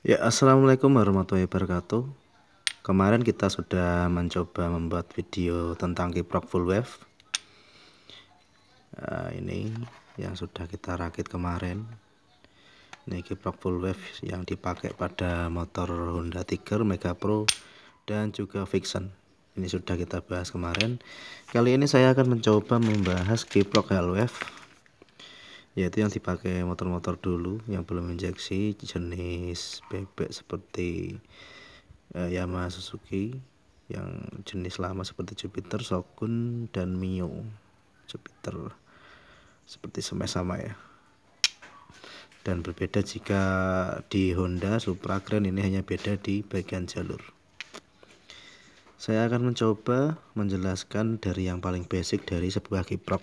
Ya, assalamualaikum warahmatullahi wabarakatuh. Kemarin kita sudah mencoba membuat video tentang kiprok full wave. Ini yang sudah kita rakit kemarin. Ini kiprok full wave yang dipakai pada motor Honda Tiger, Mega Pro, dan juga Vixen. Ini sudah kita bahas kemarin. Kali ini saya akan mencoba membahas kiprok hell wave, yaitu yang dipakai motor-motor dulu yang belum injeksi, jenis bebek seperti Yamaha, Suzuki, yang jenis lama seperti Jupiter, Shogun, dan Mio. Jupiter seperti sama ya, dan berbeda jika di Honda Supra Grand ini hanya beda di bagian jalur. Saya akan mencoba menjelaskan dari yang paling basic dari sebuah kiprok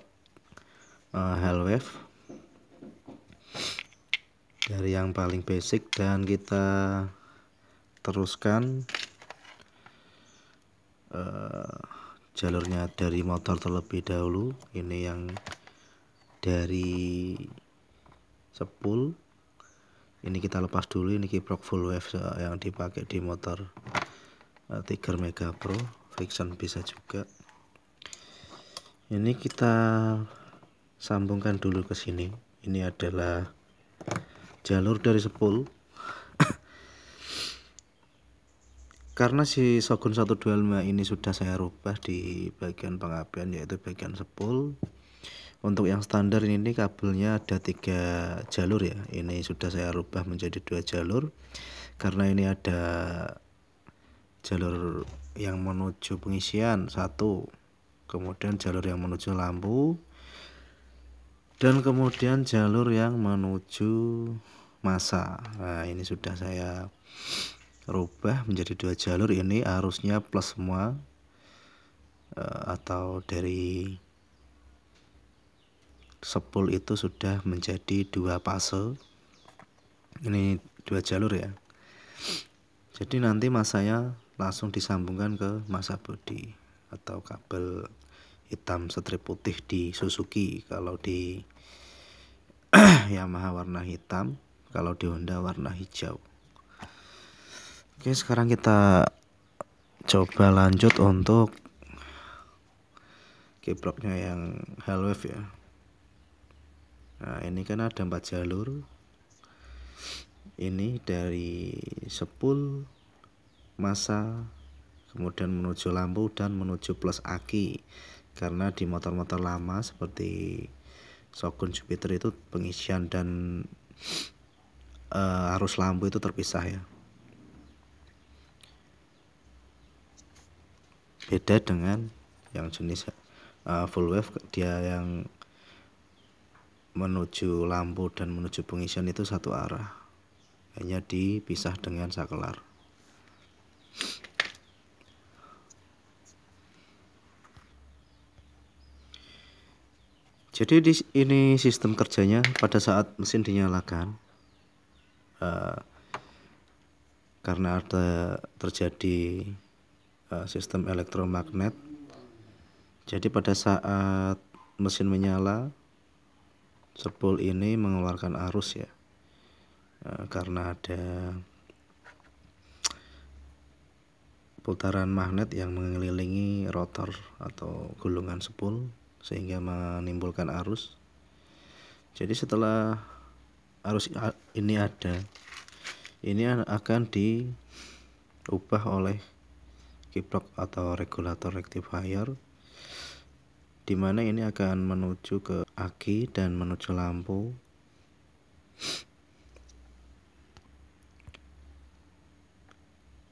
hell wave, dari yang paling basic, dan kita teruskan jalurnya dari motor terlebih dahulu. Ini yang dari spool ini kita lepas dulu. Ini kiprok full wave yang dipakai di motor Tiger, Mega Pro, Vixen bisa juga. Ini kita sambungkan dulu ke sini. Ini adalah jalur dari spool. Karena si Shogun 125 ini sudah saya rubah di bagian pengapian, yaitu bagian spool. Untuk yang standar ini kabelnya ada 3 jalur ya. Ini sudah saya rubah menjadi 2 jalur, karena ini ada jalur yang menuju pengisian 1, kemudian jalur yang menuju lampu, dan kemudian jalur yang menuju masa. Nah, ini sudah saya rubah menjadi 2 jalur. Ini arusnya plus semua, atau dari spool itu sudah menjadi 2 fase. Ini 2 jalur ya. Jadi nanti masanya langsung disambungkan ke masa bodi atau kabel hitam strip putih di Suzuki, kalau di Yamaha warna hitam, kalau di Honda warna hijau. Oke, sekarang kita coba lanjut untuk kiproknya yang hell wave ya. Nah, ini kan ada 4 jalur. Ini dari spool, masa, kemudian menuju lampu, dan menuju plus aki. Karena di motor-motor lama seperti Shogun, Jupiter itu pengisian dan arus lampu itu terpisah ya. Beda dengan yang jenis full wave, dia yang menuju lampu dan menuju pengisian itu satu arah, hanya dipisah dengan sakelar. Jadi ini sistem kerjanya pada saat mesin dinyalakan, karena ada terjadi sistem elektromagnet. Jadi pada saat mesin menyala, spool ini mengeluarkan arus ya, karena ada putaran magnet yang mengelilingi rotor atau gulungan spool sehingga menimbulkan arus. Jadi setelah arus ini ada, ini akan diubah oleh kiprok atau regulator rectifier, di mana ini akan menuju ke aki dan menuju lampu.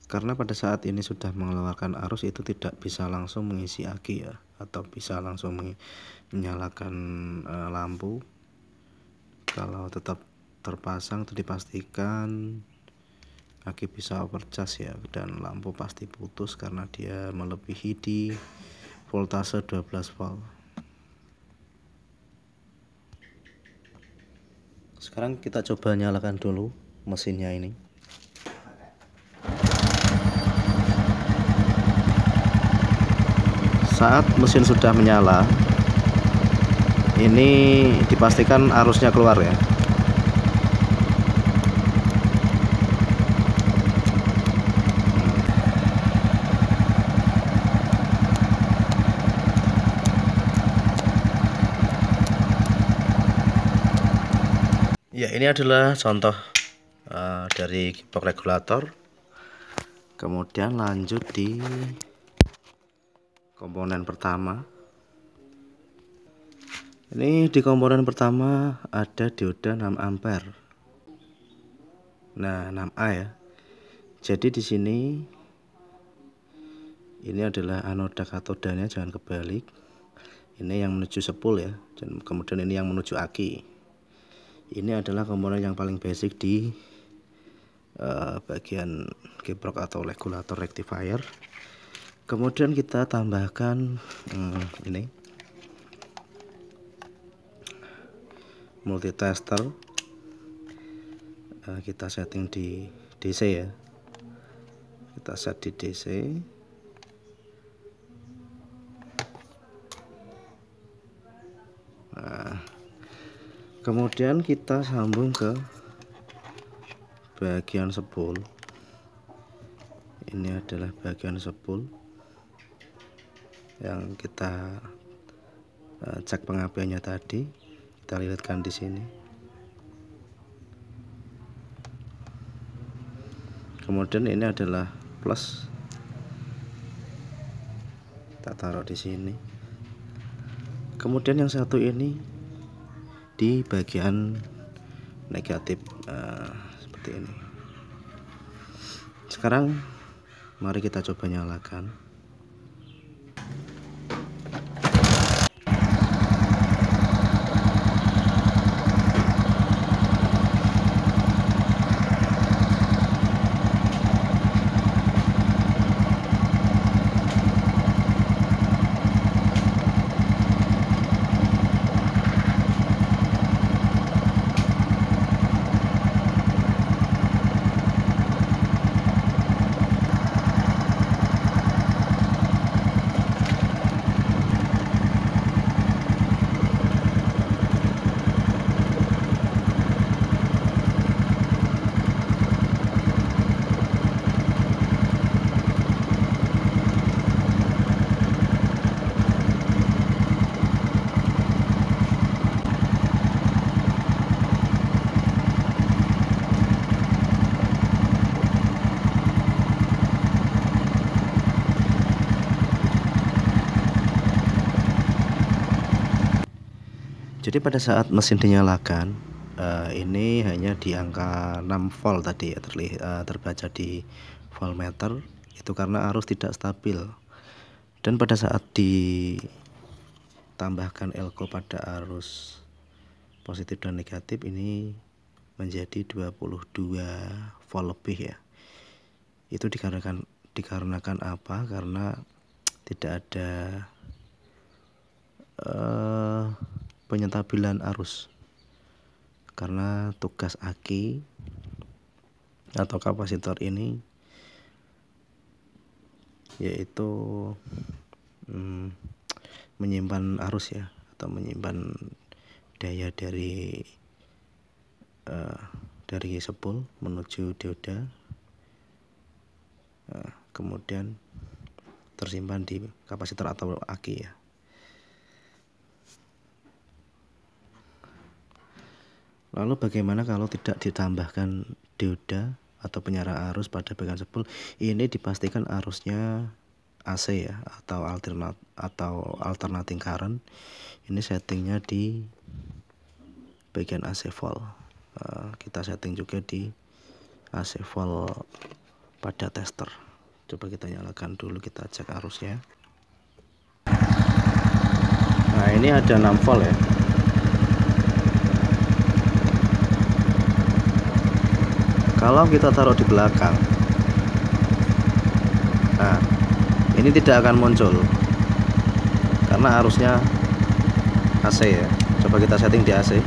Karena pada saat ini sudah mengeluarkan arus, itu tidak bisa langsung mengisi aki ya, atau bisa langsung menyalakan lampu. Kalau tetap terpasang itu dipastikan aki bisa overcharge ya, dan lampu pasti putus karena dia melebihi di voltase 12 volt. Sekarang kita coba nyalakan dulu mesinnya ini. Saat mesin sudah menyala, ini dipastikan arusnya keluar ya. Ya, ini adalah contoh dari kickbox regulator. Kemudian lanjut di komponen pertama. Ini di komponen pertama ada dioda 6 ampere. Nah, 6A ya. Jadi di sini ini adalah anoda katodanya, jangan kebalik. Ini yang menuju spool ya, dan kemudian ini yang menuju aki. Ini adalah komponen yang paling basic di bagian kickbox atau regulator rectifier. Kemudian kita tambahkan ini multitester. Kita setting di DC ya, kita set di DC. Nah, kemudian kita sambung ke bagian spool. Ini adalah bagian spool yang kita cek pengapiannya tadi. Kita lilitkan di sini. Kemudian ini adalah plus. Kita taruh di sini. Kemudian yang satu ini di bagian negatif seperti ini. Sekarang mari kita coba nyalakan. Jadi pada saat mesin dinyalakan, ini hanya di angka 6 volt tadi ya, terbaca di voltmeter. Itu karena arus tidak stabil. Dan pada saat ditambahkan elko pada arus positif dan negatif, ini menjadi 22 volt lebih ya. Itu dikarenakan apa? Karena tidak ada penyetabilan arus, karena tugas aki atau kapasitor ini yaitu menyimpan arus ya, atau menyimpan daya dari spool menuju dioda, kemudian tersimpan di kapasitor atau aki ya. Lalu bagaimana kalau tidak ditambahkan dioda atau penyarang arus pada bagian spool? Ini dipastikan arusnya AC ya, atau alternating current. Ini settingnya di bagian AC volt. Kita setting juga di AC volt pada tester. Coba kita nyalakan dulu, kita cek arusnya. Nah, ini ada 6 volt ya. Kalau kita taruh di belakang, nah ini tidak akan muncul karena arusnya AC ya. Coba kita setting di AC.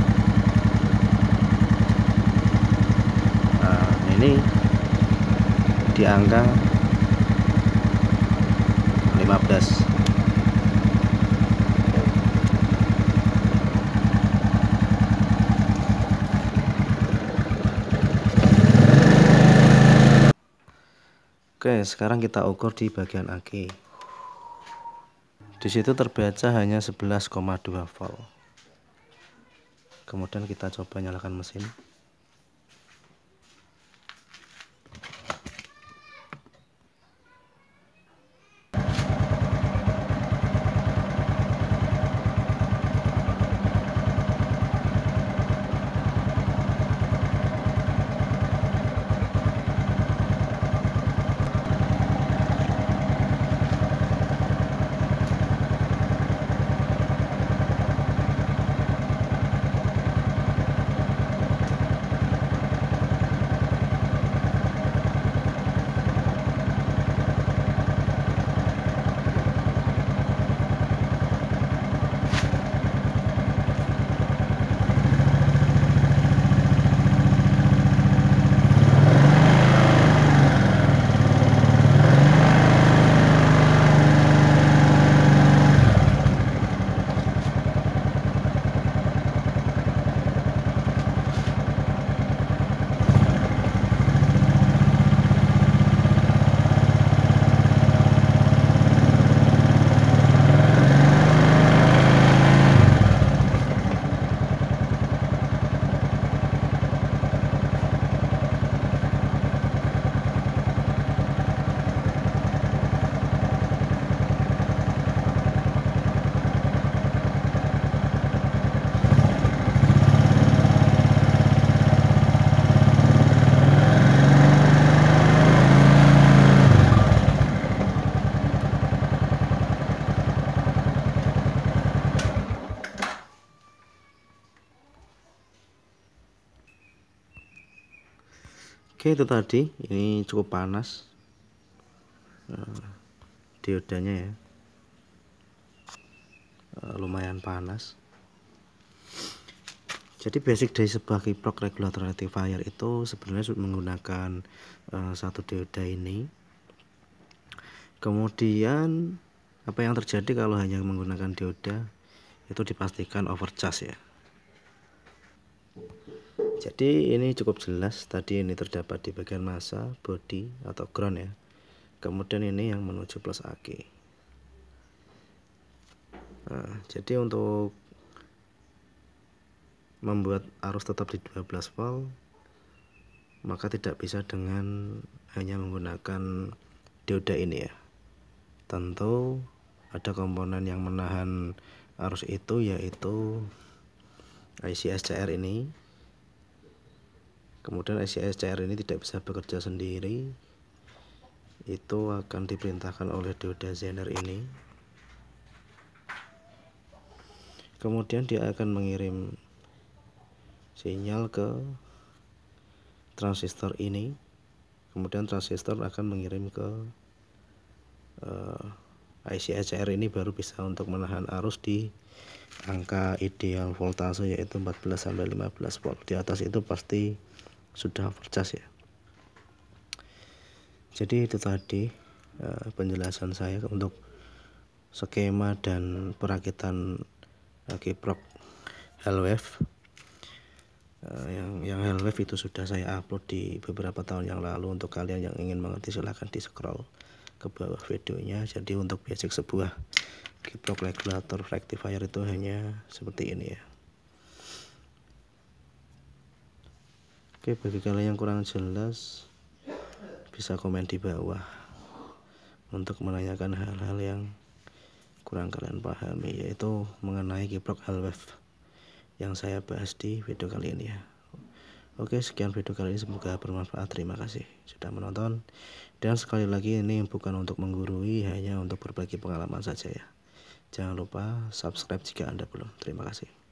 Nah, ini di angka 15. Oke, sekarang kita ukur di bagian aki. Di situ terbaca hanya 11,2 volt. Kemudian kita coba nyalakan mesin. Oke, itu tadi, ini cukup panas diodanya ya, lumayan panas. Jadi basic dari sebuah kiprok regulator rectifier itu sebenarnya menggunakan satu dioda ini. Kemudian apa yang terjadi kalau hanya menggunakan dioda, itu dipastikan overcharge ya. Jadi ini cukup jelas, tadi ini terdapat di bagian massa, body atau ground ya. Kemudian ini yang menuju plus aki. Nah, jadi untuk membuat arus tetap di 12 volt, maka tidak bisa dengan hanya menggunakan dioda ini ya. Tentu ada komponen yang menahan arus itu, yaitu IC SCR ini. Kemudian IC SCR ini tidak bisa bekerja sendiri, itu akan diperintahkan oleh dioda Zener ini. Kemudian dia akan mengirim sinyal ke transistor ini, kemudian transistor akan mengirim ke IC SCR ini, baru bisa untuk menahan arus di angka ideal voltase yaitu 14-15 volt. Di atas itu pasti sudah overcharge ya. Jadi itu tadi penjelasan saya untuk skema dan perakitan kiprok Hellwave. Yang Hellwave itu sudah saya upload di beberapa tahun yang lalu. Untuk kalian yang ingin mengerti silahkan di scroll ke bawah videonya. Jadi untuk basic sebuah kiprok regulator rectifier itu hanya seperti ini ya. Oke, bagi kalian yang kurang jelas bisa komen di bawah untuk menanyakan hal-hal yang kurang kalian pahami, yaitu mengenai kiprok Hellwave yang saya bahas di video kali ini ya. Oke, sekian video kali ini, semoga bermanfaat. Terima kasih sudah menonton, dan sekali lagi ini bukan untuk menggurui, hanya untuk berbagi pengalaman saja ya. Jangan lupa subscribe jika Anda belum. Terima kasih.